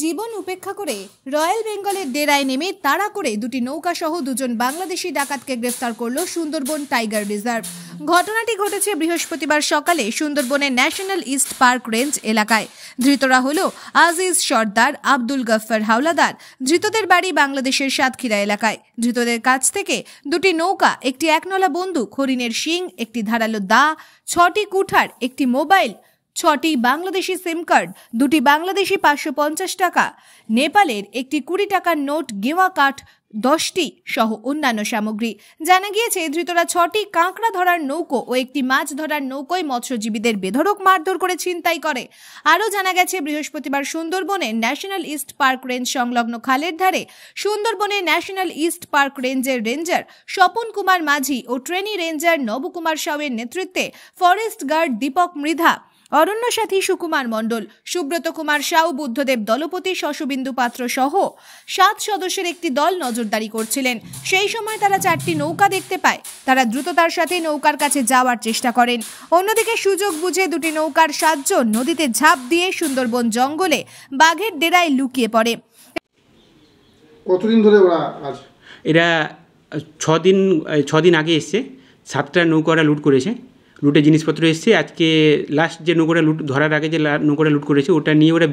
জীবন উপেক্ষা করে রয়্যাল বেঙ্গলের ডেরায় নেমে তাড়া করে দুটি নৌকা সহ দুজন বাংলাদেশি ডাকাতকে গ্রেফতার করল সুন্দরবন টাইগার রিজার্ভ। ঘটনাটি ঘটেছে বৃহস্পতিবার সকালে সুন্দরবনের ন্যাশনাল ইস্ট পার্ক রেঞ্জ এলাকায়। ধৃতরা হল আজিজ সর্দার, আব্দুল গফফর হাওলাদার। ধৃতদের বাড়ি বাংলাদেশের সাতক্ষীরা এলাকায়। ধৃতদের কাছ থেকে দুটি নৌকা, একটি একনলা বন্দুক, হরিণের শিং, একটি ধারালো দা, 6টি কুঠার, একটি মোবাইল, 6টি বাংলাদেশি সিম কার্ড, 2টি বাংলাদেশি 550 টাকা, নেপালের একটি 20 টাকার নোট, গেওয়া কাঠ 10টি সহ অন্যান্য সামগ্রী। জানা গিয়েছে ধৃতরা 6টি কাঁকড়া ধরার নৌকো ও একটি মাছ ধরার নৌকোয় মৎস্যজীবীদের বেধড়ক মারধর করে ছিনতাই করে। আরও জানা গেছে বৃহস্পতিবার সুন্দরবনের ন্যাশনাল ইস্ট পার্ক রেঞ্জ সংলগ্ন খালের ধারে সুন্দরবনের ন্যাশনাল ইস্ট পার্ক রেঞ্জের রেঞ্জার স্বপন কুমার মাঝি ও ট্রেনি রেঞ্জার নবকুমার সাউয়ের নেতৃত্বে ফরেস্ট গার্ড দীপক মৃধা, অরণ্য সাথী সুকুমার মণ্ডল, সুব্রত কুমার সাউ, বুদ্ধদেব দলপতি, শশবিন্দু পাত্র সহ 7 সদস্যের একটি দল নজরদারি করছিলেন। সেই সময় তারা 4টি নৌকা দেখতে পায়। তারা দ্রুততার সাথে নৌকার কাছে যাওয়ার চেষ্টা করেন। অন্যদিকে সুযোগ বুঝে দুটি নৌকার 7 জন নদীতে ঝাঁপ দিয়ে সুন্দরবন জঙ্গলে বাঘের ডেরায় লুকিয়ে পড়ে। কতদিন ধরে ওরা আজ? এরা 6 দিন আগে এসছে। 7টা নৌকা লুট করেছে। লুটের জিনিসপত্র এসছে। আজকে লাস্ট যে নৌকাটা লুট ধরার আগে যে নৌকাটা লুট করেছে ওটা নিয়ে ওরা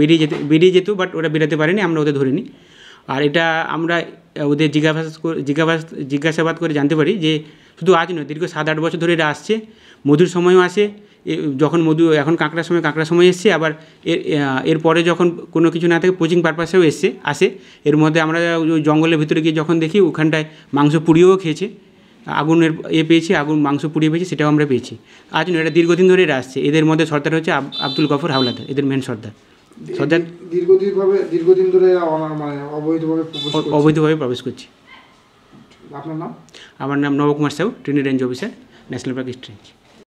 বেরিয়ে যেত, বাট ওরা বেরোতে পারেনি, আমরা ওদের ধরিনি। আর এটা আমরা ওদের জিজ্ঞাসাবাদ করে জানতে পারি যে শুধু আজ নয়, দীর্ঘ 7-8 বছর ধরে এরা আসছে। মধুর সময়ও আসে, যখন এখন কাঁকড়ার সময় এসছে, আবার এরপরে যখন কোনো কিছু না থাকে পোচিং পারপাসেও আসে। এর মধ্যে আমরা জঙ্গলের ভিতরে গিয়ে যখন দেখি ওখানটায় মাংস পুড়িয়েও খেয়েছে, আগুনের পেয়েছি, মাংস পুড়িয়ে পেয়েছি, সেটাও আমরা পেয়েছি। আজ নয়, এটা দীর্ঘদিন ধরে এরা আসছে। এদের মধ্যে সর্দার হচ্ছে আব্দুল গফফর হাওলাদার, এদের মেন সর্দার। দীর্ঘদিন ধরে অবৈধভাবে প্রবেশ করছে। আপনার নাম? আমার নাম Nabakumar Sau, trainee range officer, national park east range.